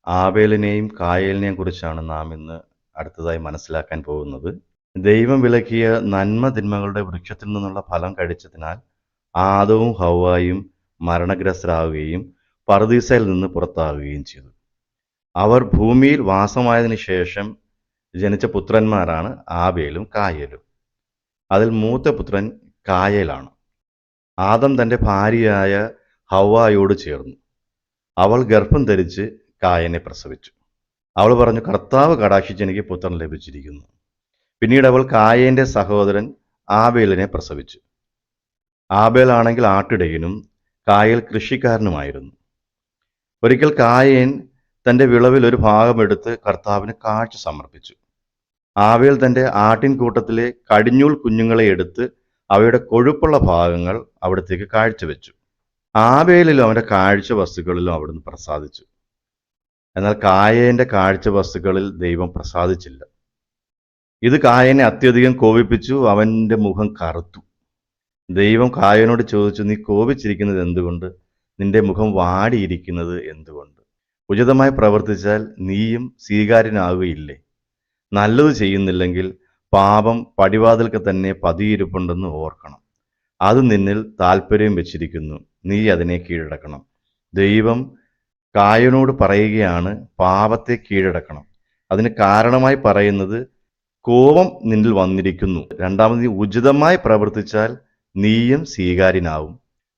ആബേലിനെയും കായേലിനെയും കുറിച്ചാണ് നാം ഇന്ന് അടുത്തതായി മനസ്സിലാക്കാൻ പോകുന്നത്. ദൈവം വിലക്കിയ നന്മ തിന്മകളുടെ വൃക്ഷത്തിൽ നിന്നുള്ള ഫലം കഴിച്ചതിനാൽ ആദവും ഹവ്വായും മരണഗ്രസ്തരാകുകയും പറുദീസയിൽ നിന്ന് പുറത്താകുകയും ചെയ്തു. അവർ ഭൂമിയിൽ വാസമായതിനു ശേഷം ജനിച്ച പുത്രന്മാരാണ് ആബേലും കായേലും. അതിൽ മൂത്ത പുത്രൻ കായേലാണ്. ആദം തൻ്റെ ഭാര്യയായ ഹവ്വായോട് ചേർന്നു. അവൾ ഗർഭം ധരിച്ച് കായനെ പ്രസവിച്ചു. അവൾ പറഞ്ഞു, കർത്താവ് കടാക്ഷിച്ച് എനിക്ക് പുത്രൻ ലഭിച്ചിരിക്കുന്നു. പിന്നീട് അവൾ കായേന്റെ സഹോദരൻ ആബേലിനെ പ്രസവിച്ചു. ആബേലാണെങ്കിൽ ആട്ടിടയനും കായേൽ കൃഷിക്കാരനുമായിരുന്നു. ഒരിക്കൽ കായേൻ തൻ്റെ വിളവിൽ ഒരു ഭാഗമെടുത്ത് കർത്താവിന് കാഴ്ച സമർപ്പിച്ചു. ആബേൽ തൻ്റെ ആട്ടിൻകൂട്ടത്തിലെ കടിഞ്ഞൂൽ കുഞ്ഞുങ്ങളെ എടുത്ത് അവയുടെ കൊഴുപ്പുള്ള ഭാഗങ്ങൾ അവിടത്തേക്ക് കാഴ്ചവെച്ചു. ആബേലിലും അവൻ്റെ കാഴ്ച വസ്തുക്കളിലും അവിടുന്ന് പ്രസാദിച്ചു. എന്നാൽ കായേന്റെ കാഴ്ച വസ്തുക്കളിൽ ദൈവം പ്രസാദിച്ചില്ല. ഇത് കായേനെ അത്യധികം കോപിപ്പിച്ചു. അവൻ്റെ മുഖം കറുത്തു. ദൈവം കായേനോട് ചോദിച്ചു, നീ കോപിച്ചിരിക്കുന്നത് എന്തുകൊണ്ട്? നിന്റെ മുഖം വാടിയിരിക്കുന്നത് എന്തുകൊണ്ട്? ഉചിതമായി പ്രവർത്തിച്ചാൽ നീയും സ്വീകാര്യനാവുകയില്ലേ? നല്ലത് ചെയ്യുന്നില്ലെങ്കിൽ പാപം പടിവാതിൽക്ക് തന്നെ പതിയിരിപ്പുണ്ടെന്ന് ഓർക്കണം. അത് നിന്നിൽ താല്പര്യം വെച്ചിരിക്കുന്നു, നീ അതിനെ കീഴടക്കണം. ദൈവം കായനോട് പറയുകയാണ്, പാപത്തെ കീഴടക്കണം. അതിന് കാരണമായി പറയുന്നത്, കോപം നിന്നിൽ വന്നിരിക്കുന്നു. രണ്ടാമത്, ഉചിതമായി പ്രവർത്തിച്ചാൽ നീയും സ്വീകാര്യനാവും.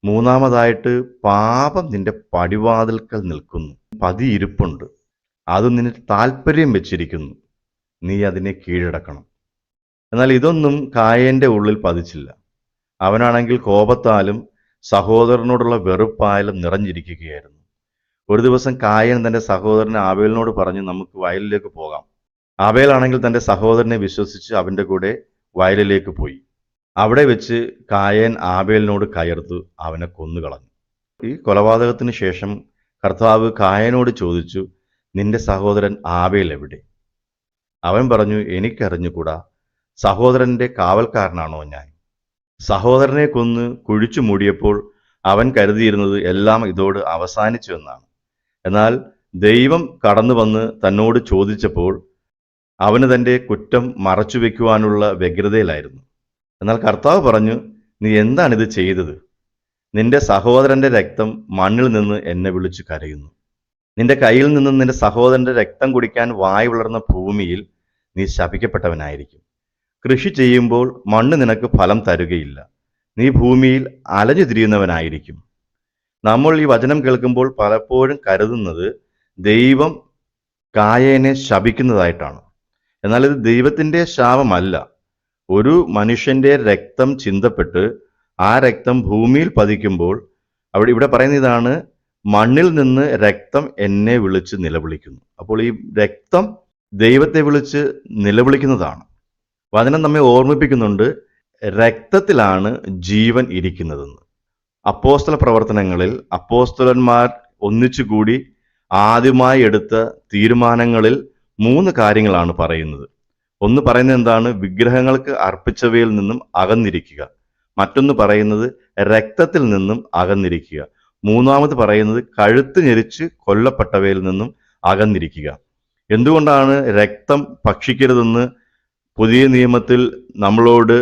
മൂന്നാമതായിട്ട്, പാപം നിന്റെ പടിവാതിൽക്കൽ നിൽക്കുന്നു, പതിയിരിപ്പുണ്ട്, അത് നിന്നിൽ താല്പര്യം വെച്ചിരിക്കുന്നു, നീ അതിനെ കീഴടക്കണം. എന്നാൽ ഇതൊന്നും കായേന്റെ ഉള്ളിൽ പതിച്ചില്ല. അവനാണെങ്കിൽ കോപത്താലും സഹോദരനോടുള്ള വെറുപ്പായാലും നിറഞ്ഞിരിക്കുകയായിരുന്നു. ഒരു ദിവസം കായൻ തൻ്റെ സഹോദരൻ ആബേലിനോട് പറഞ്ഞു, നമുക്ക് വയലിലേക്ക് പോകാം. ആബേലാണെങ്കിൽ തൻ്റെ സഹോദരനെ വിശ്വസിച്ച് അവൻ്റെ കൂടെ വയലിലേക്ക് പോയി. അവിടെ വെച്ച് കായൻ ആബേലിനോട് കയർത്തു അവനെ കൊന്നുകളഞ്ഞു. ഈ കൊലപാതകത്തിന് ശേഷം കർത്താവ് കായനോട് ചോദിച്ചു, നിന്റെ സഹോദരൻ ആബേൽ എവിടെ? അവൻ പറഞ്ഞു, എനിക്കറിഞ്ഞുകൂടാ. സഹോദരൻ്റെ കാവൽക്കാരനാണോ ഞാൻ? സഹോദരനെ കൊന്ന് കുഴിച്ചു മൂടിയപ്പോൾ അവൻ കരുതിയിരുന്നത് എല്ലാം ഇതോട് അവസാനിച്ചു എന്നാണ്. എന്നാൽ ദൈവം കടന്നു വന്ന് തന്നോട് ചോദിച്ചപ്പോൾ അവന് തൻ്റെ കുറ്റം മറച്ചുവെക്കുവാനുള്ള വ്യഗ്രതയിലായിരുന്നു. എന്നാൽ കർത്താവ് പറഞ്ഞു, നീ എന്താണിത് ചെയ്തത്? നിന്റെ സഹോദരൻ്റെ രക്തം മണ്ണിൽ നിന്ന് എന്നെ വിളിച്ചു കരയുന്നു. നിന്റെ കയ്യിൽ നിന്നും നിന്റെ സഹോദരൻ്റെ രക്തം കുടിക്കാൻ വായ് വളർന്ന ഭൂമിയിൽ നീ ശപിക്കപ്പെട്ടവനായിരിക്കും. കൃഷി ചെയ്യുമ്പോൾ മണ്ണ് നിനക്ക് ഫലം തരുകയില്ല. നീ ഭൂമിയിൽ അലഞ്ഞു തിരിയുന്നവനായിരിക്കും. നമ്മൾ ഈ വചനം കേൾക്കുമ്പോൾ പലപ്പോഴും കരുതുന്നത് ദൈവം കായേനെ ശപിക്കുന്നതായിട്ടാണ്. എന്നാൽ ഇത് ദൈവത്തിൻ്റെ ശാപമല്ല. ഒരു മനുഷ്യൻ്റെ രക്തം ചിന്തപ്പെട്ട് ആ രക്തം ഭൂമിയിൽ പതിക്കുമ്പോൾ ഇവിടെ പറയുന്ന ഇതാണ്, മണ്ണിൽ നിന്ന് രക്തം എന്നെ വിളിച്ച് നിലവിളിക്കുന്നു. അപ്പോൾ ഈ രക്തം ദൈവത്തെ വിളിച്ച് നിലവിളിക്കുന്നതാണ്. വചനം നമ്മെ ഓർമ്മിപ്പിക്കുന്നുണ്ട്, രക്തത്തിലാണ് ജീവൻ ഇരിക്കുന്നതെന്ന്. അപ്പോസ്തല പ്രവർത്തനങ്ങളിൽ അപ്പോസ്തലന്മാർ ഒന്നിച്ചുകൂടി ആദ്യമായി എടുത്ത തീരുമാനങ്ങളിൽ 3 കാര്യങ്ങളാണ് പറയുന്നത്. ഒന്ന് പറയുന്നത് എന്താണ്? വിഗ്രഹങ്ങൾക്ക് അർപ്പിച്ചവയിൽ നിന്നും അകന്നിരിക്കുക. മറ്റൊന്ന് പറയുന്നത് രക്തത്തിൽ നിന്നും അകന്നിരിക്കുക. മൂന്നാമത് പറയുന്നത് കഴുത്ത് ഞെരിച്ച് കൊല്ലപ്പെട്ടവയിൽ നിന്നും അകന്നിരിക്കുക. എന്തുകൊണ്ടാണ് രക്തം ഭക്ഷിക്കരുതെന്ന് പുതിയ നിയമത്തിൽ നമ്മളോട്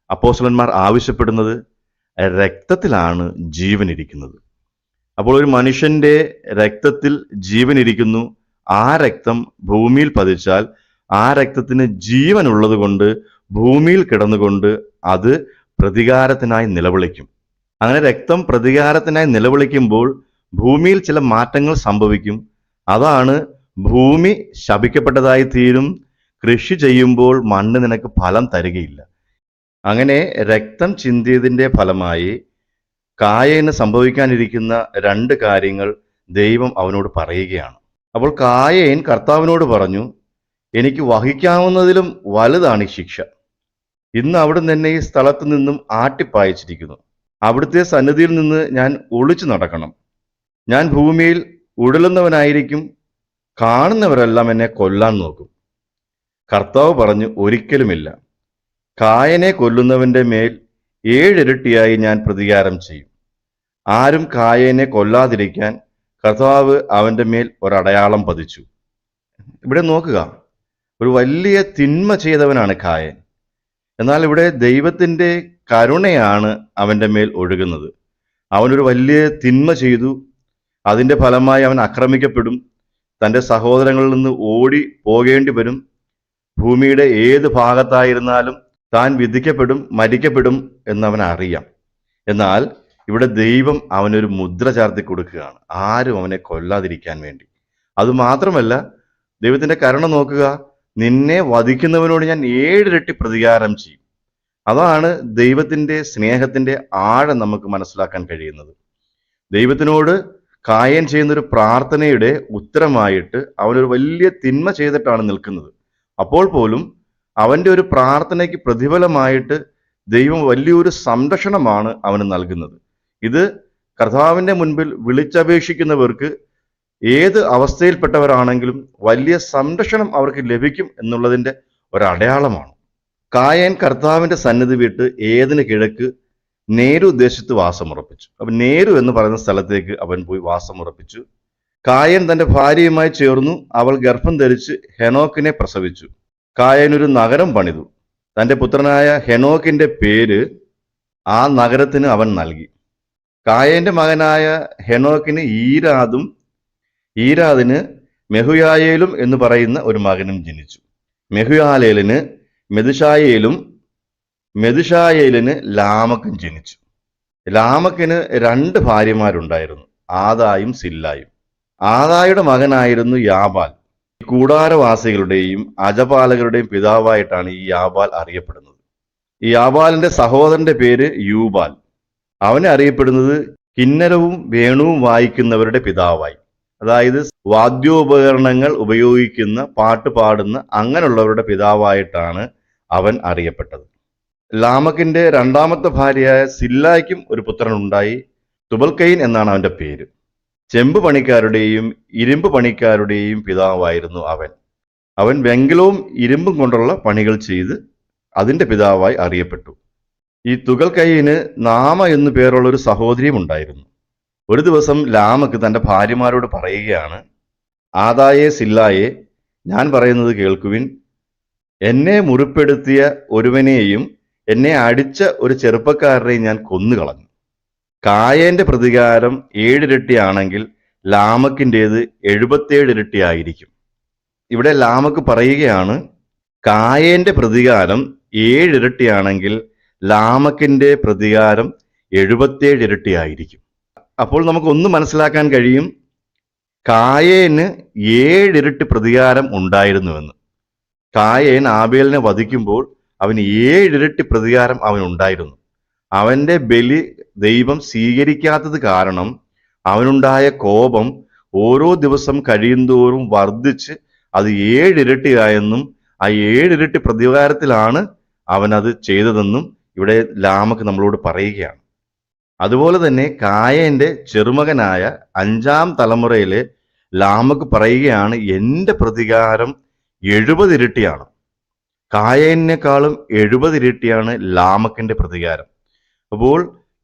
അപ്പോസ്തലന്മാർ ആവശ്യപ്പെടുന്നത്? രക്തത്തിലാണ് ജീവൻ ഇരിക്കുന്നത്. അപ്പോൾ ഒരു മനുഷ്യന്റെ രക്തത്തിൽ ജീവൻ ഇരിക്കുന്നു. ആ രക്തം ഭൂമിയിൽ പതിച്ചാൽ ആ രക്തത്തിന് ജീവൻ ഉള്ളത് കൊണ്ട് ഭൂമിയിൽ കിടന്നുകൊണ്ട് അത് പ്രതികാരത്തിനായി നിലവിളിക്കും. അങ്ങനെ രക്തം പ്രതികാരത്തിനായി നിലവിളിക്കുമ്പോൾ ഭൂമിയിൽ ചില മാറ്റങ്ങൾ സംഭവിക്കും. അതാണ് ഭൂമി ശപിക്കപ്പെട്ടതായി തീരും. കൃഷി ചെയ്യുമ്പോൾ മണ്ണ് നിനക്ക് ഫലം തരികയില്ല. അങ്ങനെ രക്തം ചിന്തിയതിൻ്റെ ഫലമായി കായേന് സംഭവിക്കാനിരിക്കുന്ന 2 കാര്യങ്ങൾ ദൈവം അവനോട് പറയുകയാണ്. അപ്പോൾ കായേൻ കർത്താവിനോട് പറഞ്ഞു, എനിക്ക് വഹിക്കാവുന്നതിലും വലുതാണ് ഈ ശിക്ഷ. ഇന്ന് അവിടുന്ന് എന്നെ ഈ സ്ഥലത്ത് നിന്നും ആട്ടിപ്പായച്ചിരിക്കുന്നു. അവിടുത്തെ സന്നിധിയിൽ നിന്ന് ഞാൻ ഒളിച്ചു നടക്കണം. ഞാൻ ഭൂമിയിൽ ഉഴലുന്നവനായിരിക്കും. കാണുന്നവരെല്ലാം എന്നെ കൊല്ലാൻ നോക്കും. കർത്താവ് പറഞ്ഞു, ഒരിക്കലുമില്ല. കായനെ കൊല്ലുന്നവന്റെ മേൽ 7 ഇരട്ടിയായി ഞാൻ പ്രതികാരം ചെയ്യും. ആരും കായനെ കൊല്ലാതിരിക്കാൻ കർത്താവ് അവൻ്റെ മേൽ ഒരടയാളം പതിച്ചു. ഇവിടെ നോക്കുക, ഒരു വലിയ തിന്മ ചെയ്തവനാണ് കായൻ. എന്നാൽ ഇവിടെ ദൈവത്തിൻ്റെ കരുണയാണ് അവൻ്റെ മേൽ ഒഴുകുന്നത്. അവനൊരു വലിയ തിന്മ ചെയ്തു, അതിൻ്റെ ഫലമായി അവൻ ആക്രമിക്കപ്പെടും, തൻ്റെ സഹോദരങ്ങളിൽ നിന്ന് ഓടി പോകേണ്ടി വരും, ഭൂമിയുടെ ഏത് ഭാഗത്തായിരുന്നാലും താൻ വിധിക്കപ്പെടും, മരിക്കപ്പെടും എന്നവൻ അറിയാം. എന്നാൽ ഇവിടെ ദൈവം അവനൊരു മുദ്ര ചാർത്തി കൊടുക്കുകയാണ്, ആരും അവനെ കൊല്ലാതിരിക്കാൻ വേണ്ടി. അതുമാത്രമല്ല, ദൈവത്തിൻ്റെ കരുണ നോക്കുക, നിന്നെ വധിക്കുന്നവനോട് ഞാൻ 7 ഇരട്ടി പ്രതികാരം ചെയ്യും. അതാണ് ദൈവത്തിൻ്റെ സ്നേഹത്തിൻ്റെ ആഴം നമുക്ക് മനസ്സിലാക്കാൻ കഴിയുന്നത്. ദൈവത്തിനോട് കായൻ ചെയ്യുന്നൊരു പ്രാർത്ഥനയുടെ ഉത്തരമായിട്ട് അവനൊരു വലിയ തിന്മ ചെയ്തിട്ടാണ് നിൽക്കുന്നത്. അപ്പോൾ പോലും അവൻ്റെ ഒരു പ്രാർത്ഥനയ്ക്ക് പ്രതിഫലമായിട്ട് ദൈവം വലിയൊരു സംരക്ഷണമാണ് അവന് നൽകുന്നത്. ഇത് കർത്താവിൻ്റെ മുൻപിൽ വിളിച്ചപേക്ഷിക്കുന്നവർക്ക് ഏത് അവസ്ഥയിൽപ്പെട്ടവരാണെങ്കിലും വലിയ സംരക്ഷണം അവർക്ക് ലഭിക്കും എന്നുള്ളതിൻ്റെ ഒരടയാളമാണ്. കായൻ കർത്താവിൻ്റെ സന്നിധി വിട്ട് ഏതിന് കിഴക്ക് നേരു ദേശത്ത് വാസമുറപ്പിച്ചു. അപ്പം നേരു എന്ന് പറയുന്ന സ്ഥലത്തേക്ക് അവൻ പോയി വാസമുറപ്പിച്ചു. കായൻ തൻ്റെ ഭാര്യയുമായി ചേർന്നു. അവൾ ഗർഭം ധരിച്ച് ഹെനോക്കിനെ പ്രസവിച്ചു. കായൻ ഒരു നഗരം പണിതു. തൻ്റെ പുത്രനായ ഹെനോക്കിൻ്റെ പേര് ആ നഗരത്തിന് അവൻ നൽകി. കായന്റെ മകനായ ഹെനോക്കിന് ഈരാദും ഈരാദിന് മെഹുയായേലും എന്ന് പറയുന്ന ഒരു മകനും ജനിച്ചു. മെഹുയാലേലിന് മെതുശായേലും മെതുശായേലിന് ലാമക്കും ജനിച്ചു. ലാമക്കിന് 2 ഭാര്യമാരുണ്ടായിരുന്നു, ആദായും സില്ലായും. ആദായുടെ മകനായിരുന്നു യാബാൽ. കൂടാരവാസികളുടെയും അജപാലകരുടെയും പിതാവായിട്ടാണ് ഈ യാബാൽ അറിയപ്പെടുന്നത്. ഈ യാബാലിന്റെ സഹോദരന്റെ പേര് യൂബാൽ. അവനെ അറിയപ്പെടുന്നത് കിന്നരവും വേണുവും വായിക്കുന്നവരുടെ പിതാവായി, അതായത് വാദ്യോപകരണങ്ങൾ ഉപയോഗിക്കുന്ന, പാട്ട് പാടുന്ന അങ്ങനെയുള്ളവരുടെ പിതാവായിട്ടാണ് അവൻ അറിയപ്പെട്ടത്. ലാമക്കിന്റെ 2ാമത്തെ ഭാര്യയായ സില്ലായ്ക്കും ഒരു പുത്രനുണ്ടായി. തുബൽക്കൈൻ എന്നാണ് അവന്റെ പേര്. ചെമ്പ് പണിക്കാരുടെയും ഇരുമ്പ് പണിക്കാരുടെയും പിതാവായിരുന്നു അവൻ. അവൻ വെങ്കലവും ഇരുമ്പും കൊണ്ടുള്ള പണികൾ ചെയ്ത് അതിന്റെ പിതാവായി അറിയപ്പെട്ടു. ഈ തുകൽക്കൈന് നാമ എന്നു പേരുള്ള ഒരു സഹോദരിയും ഉണ്ടായിരുന്നു. ഒരു ദിവസം ലാമക്ക് തൻ്റെ ഭാര്യമാരോട് പറയുകയാണ്, ആദായെ സില്ലായെ, ഞാൻ പറയുന്നത് കേൾക്കുവിൻ. എന്നെ മുറിപ്പെടുത്തിയ ഒരുവനെയും എന്നെ അടിച്ച ഒരു ചെറുപ്പക്കാരനെയും ഞാൻ കൊന്നുകളഞ്ഞു. കായന്റെ പ്രതികാരം 7 ഇരട്ടിയാണെങ്കിൽ ലാമക്കിൻ്റേത് 77 ഇരട്ടിയായിരിക്കും. ഇവിടെ ലാമക്ക് പറയുകയാണ്, കായന്റെ പ്രതികാരം 7 ഇരട്ടിയാണെങ്കിൽ ലാമക്കിന്റെ പ്രതികാരം 77 ഇരട്ടിയായിരിക്കും. അപ്പോൾ നമുക്കൊന്ന് മനസ്സിലാക്കാൻ കഴിയും, കായേന് 7 ഇരട്ടി പ്രതികാരം ഉണ്ടായിരുന്നുവെന്ന്. കായേൻ ആബേലിനെ വധിക്കുമ്പോൾ അവന് 7 ഇരട്ടി പ്രതികാരം അവനുണ്ടായിരുന്നു. അവന്റെ ബലി ദൈവം സ്വീകരിക്കാത്തത് കാരണം അവനുണ്ടായ കോപം ഓരോ ദിവസം കഴിയുന്തോറും വർദ്ധിച്ച് അത് 7 ഇരട്ടിയായെന്നും ആ 7 ഇരട്ടി പ്രതികാരത്തിലാണ് അവനത് ചെയ്തതെന്നും ഇവിടെ ലാമക്ക് നമ്മളോട് പറയുകയാണ്. അതുപോലെ തന്നെ കായന്റെ ചെറുമകനായ 5ാം തലമുറയിലെ ലാമക്ക് പറയുകയാണ്, എൻ്റെ പ്രതികാരം 70 ഇരട്ടിയാണ്. കായനേക്കാളും 70 ഇരട്ടിയാണ് ലാമക്കിന്റെ പ്രതികാരം. അപ്പോൾ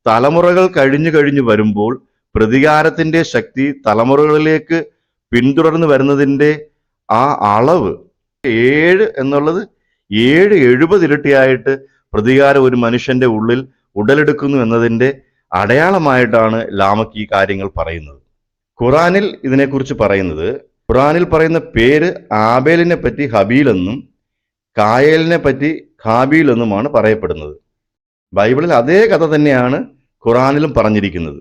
തലമുറകൾ കഴിഞ്ഞു വരുമ്പോൾ പ്രതികാരത്തിന്റെ ശക്തി തലമുറകളിലേക്ക് പിന്തുടർന്ന് വരുന്നതിൻ്റെ ആ അളവ് 7 എന്നുള്ളത് 70 ഇരട്ടിയായിട്ട് പ്രതികാരം ഒരു മനുഷ്യന്റെ ഉള്ളിൽ ഉടലെടുക്കുന്നു എന്നതിൻ്റെ അടയാളമായിട്ടാണ് ലാമക്ക് ഈ കാര്യങ്ങൾ പറയുന്നത്. ഖുറാനിൽ ഇതിനെക്കുറിച്ച് പറയുന്നത്, ഖുറാനിൽ പറയുന്ന പേര് ആബേലിനെ പറ്റി ഹബീൽ എന്നും കായേലിനെ പറ്റി ഹാബീൽ എന്നുമാണ് പറയപ്പെടുന്നത്. ബൈബിളിൽ അതേ കഥ തന്നെയാണ് ഖുറാനിലും പറഞ്ഞിരിക്കുന്നത്.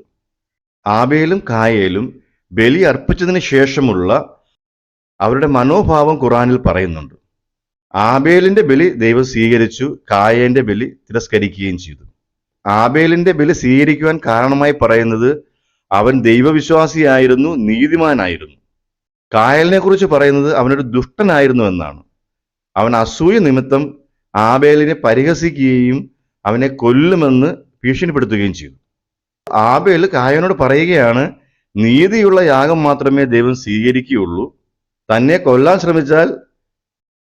ആബേലും കായേലും ബലി അർപ്പിച്ചതിന് ശേഷമുള്ള അവരുടെ മനോഭാവം ഖുറാനിൽ പറയുന്നുണ്ട്. ആബേലിന്റെ ബലി ദൈവം സ്വീകരിച്ചു, കായേന്റെ ബലി തിരസ്കരിക്കുകയും ചെയ്തു. ആബേലിന്റെ ബലി സ്വീകരിക്കുവാൻ കാരണമായി പറയുന്നത് അവൻ ദൈവവിശ്വാസിയായിരുന്നു, നീതിമാനായിരുന്നു. കായലിനെ കുറിച്ച് പറയുന്നത് അവനൊരു ദുഷ്ടനായിരുന്നു എന്നാണ്. അവൻ അസൂയ നിമിത്തം ആബേലിനെ പരിഹസിക്കുകയും അവനെ കൊല്ലുമെന്ന് ഭീഷണിപ്പെടുത്തുകയും ചെയ്തു. ആബേൽ കായനോട് പറയുകയാണ്, നീതിയുള്ള യാഗം മാത്രമേ ദൈവം സ്വീകരിക്കുകയുള്ളൂ, തന്നെ കൊല്ലാൻ ശ്രമിച്ചാൽ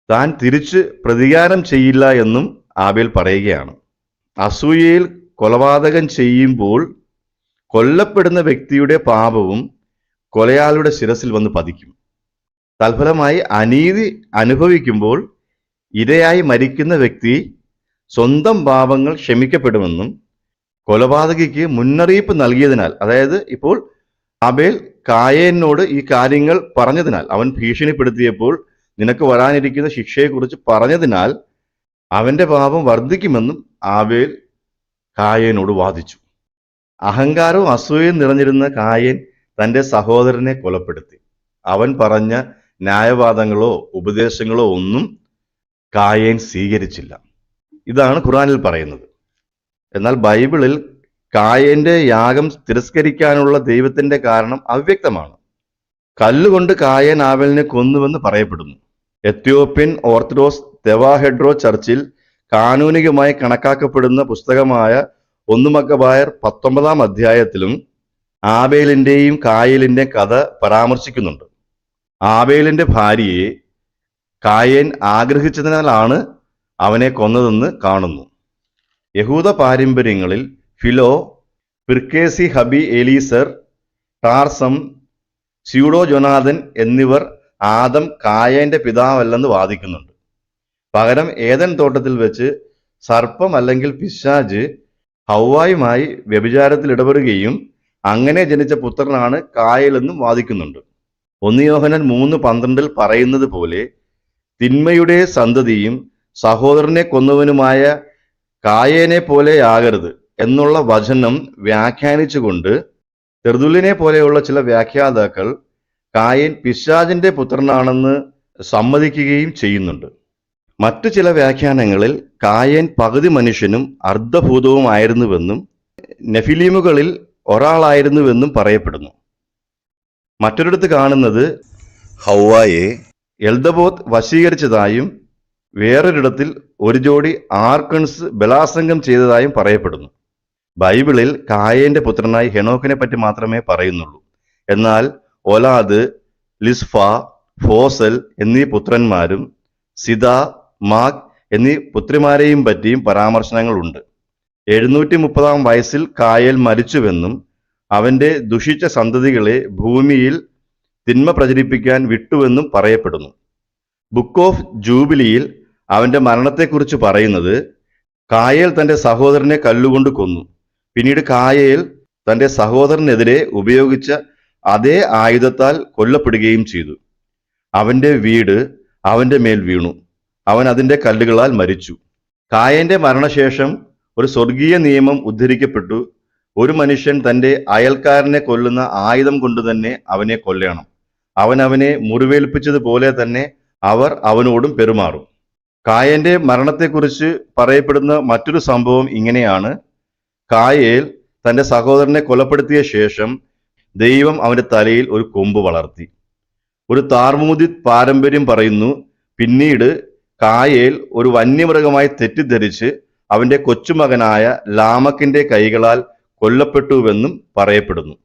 താൻ തിരിച്ച് പ്രതികാരം ചെയ്യില്ല എന്നും ആബേൽ പറയുകയാണ്. അസൂയയിൽ കൊലപാതകം ചെയ്യുമ്പോൾ കൊല്ലപ്പെടുന്ന വ്യക്തിയുടെ പാപവും കൊലയാളിയുടെ ശിരസിൽ വന്ന് പതിക്കും. തൽഫലമായി അനീതി അനുഭവിക്കുമ്പോൾ ഇരയായി മരിക്കുന്ന വ്യക്തി സ്വന്തം പാപങ്ങൾ ക്ഷമിക്കപ്പെടുമെന്നും കൊലപാതകിക്ക് മുന്നറിയിപ്പ് നൽകിയതിനാൽ, അതായത് ഇപ്പോൾ ആബേൽ കായേനോട് ഈ കാര്യങ്ങൾ പറഞ്ഞതിനാൽ, അവൻ ഭീഷണിപ്പെടുത്തിയപ്പോൾ നിനക്ക് വരാനിരിക്കുന്ന ശിക്ഷയെക്കുറിച്ച് പറഞ്ഞതിനാൽ അവന്റെ പാപം വർദ്ധിക്കുമെന്നും ആബേൽ കായേനോട് വാദിച്ചു. അഹങ്കാരവും അസൂയയും നിറഞ്ഞിരുന്ന കായേൻ തന്റെ സഹോദരനെ കൊലപ്പെടുത്തി. അവൻ പറഞ്ഞ ന്യായവാദങ്ങളോ ഉപദേശങ്ങളോ ഒന്നും കായേൻ സ്വീകരിച്ചില്ല. ഇതാണ് ഖുർആനിൽ പറയുന്നത്. എന്നാൽ ബൈബിളിൽ കായേന്റെ യാഗം തിരസ്കരിക്കാനുള്ള ദൈവത്തിന്റെ കാരണം അവ്യക്തമാണ്. കല്ലുകൊണ്ട് കായേൻ ആബേലിനെ കൊന്നുവെന്ന് പറയപ്പെടുന്നു. എത്യോപ്യൻ ഓർത്തഡോക്സ് തെവാഹെഡ്രോ ചർച്ചിൽ കാനൂനികമായി കണക്കാക്കപ്പെടുന്ന പുസ്തകമായ 1 മക്കബായർ 19 അധ്യായത്തിലും ആബേലിന്റെയും കായേലിന്റെയും കഥ പരാമർശിക്കുന്നുണ്ട്. ആബേലിന്റെ ഭാര്യയെ കായേൻ ആഗ്രഹിച്ചതിനാലാണ് അവനെ കൊന്നതെന്ന് കാണുന്നു. യഹൂദ പാരമ്പര്യങ്ങളിൽ ഫിലോ, പിർക്കേസി ഹബി എലീസർ, ടാർസം, സ്യൂഡോ ജൊനാഥൻ എന്നിവർ ആദം കായേന്റെ പിതാവല്ലെന്ന് വാദിക്കുന്നുണ്ട്. പകരം ഏദൻ തോട്ടത്തിൽ വെച്ച് സർപ്പം അല്ലെങ്കിൽ പിശാച് ഹവ്വായുമായി വ്യഭിചാരത്തിൽ ഇടപെടുകയും അങ്ങനെ ജനിച്ച പുത്രനാണ് കായേലെന്നും വാദിക്കുന്നുണ്ട്. 1 യോഹന്നാൻ 3:12 പറയുന്നത് പോലെ തിന്മയുടെ സന്തതിയും സഹോദരനെ കൊന്നവനുമായ കായേനെ പോലെയാകരുത് എന്നുള്ള വചനം വ്യാഖ്യാനിച്ചുകൊണ്ട് തെർതുല്യനെ പോലെയുള്ള ചില വ്യാഖ്യാതാക്കൾ കായേൻ പിശാചിന്റെ പുത്രനാണെന്ന് സമ്മതിക്കുകയും ചെയ്യുന്നുണ്ട്. മറ്റു ചില വ്യാഖ്യാനങ്ങളിൽ കായേൻ പകുതി മനുഷ്യനും അർദ്ധഭൂതവുമായിരുന്നുവെന്നും നെഫിലീമുകളിൽ ഒരാളായിരുന്നുവെന്നും പറയപ്പെടുന്നു. മറ്റൊരിടത്ത് കാണുന്നത് ഹവ്വായെ എൽദബോത്ത് വശീകരിച്ചതായും വേറൊരിടത്തിൽ ഒരു ജോഡി ആർക്കൺസ് ബലാത്സംഗം ചെയ്തതായും പറയപ്പെടുന്നു. ബൈബിളിൽ കായേന്റെ പുത്രനായി ഹെനോക്കിനെ പറ്റി മാത്രമേ പറയുന്നുള്ളൂ. എന്നാൽ ഒലാദ്, ലിസ്ഫ, ഫോസൽ എന്നീ പുത്രന്മാരും സിദ, മാഗ് എന്നീ പുത്രിമാരെയും പറ്റിയും പരാമർശനങ്ങളുണ്ട്. 730 വയസ്സിൽ കായേൽ മരിച്ചുവെന്നും അവന്റെ ദുഷിച്ച സന്തതികളെ ഭൂമിയിൽ തിന്മ പ്രചരിപ്പിക്കാൻ വിട്ടുവെന്നും പറയപ്പെടുന്നു. ബുക്ക് ഓഫ് ജൂബിലിയിൽ അവന്റെ മരണത്തെക്കുറിച്ച് പറയുന്നത് കായേൽ തന്റെ സഹോദരനെ കല്ലുകൊണ്ട് കൊന്നു. പിന്നീട് കായേൽ തന്റെ സഹോദരനെതിരെ ഉപയോഗിച്ച അതേ ആയുധത്താൽ കൊല്ലപ്പെടുകയും ചെയ്തു. അവന്റെ വീട് അവന്റെ മേൽ വീണു. അവൻ അതിന്റെ കല്ലുകളാൽ മരിച്ചു. കായേന്റെ മരണശേഷം ഒരു സ്വർഗീയ നിയമം ഉദ്ധരിക്കപ്പെട്ടു. ഒരു മനുഷ്യൻ തന്റെ അയൽക്കാരനെ കൊല്ലുന്ന ആയുധം കൊണ്ട് തന്നെ അവനെ കൊല്ലണം. അവൻ അവനെ മുറിവേൽപ്പിച്ചതുപോലെ തന്നെ അവർ അവനോടും പെരുമാറും. കായേന്റെ മരണത്തെക്കുറിച്ച് പറയപ്പെടുന്ന മറ്റൊരു സംഭവം ഇങ്ങനെയാണ്. കായേൽ തന്റെ സഹോദരനെ കൊലപ്പെടുത്തിയ ശേഷം ദൈവം അവന്റെ തലയിൽ ഒരു കൊമ്പ് വളർത്തി. ഒരു താർമൂദിത് പാരമ്പര്യം പറയുന്നു, പിന്നീട് കായേൽ ഒരു വന്യമൃഗമായി തെറ്റിദ്ധരിച്ച് അവന്റെ കൊച്ചുമകനായ ലാമക്കിന്റെ കൈകളാൽ കൊല്ലപ്പെട്ടുവെന്നും പറയപ്പെടുന്നു.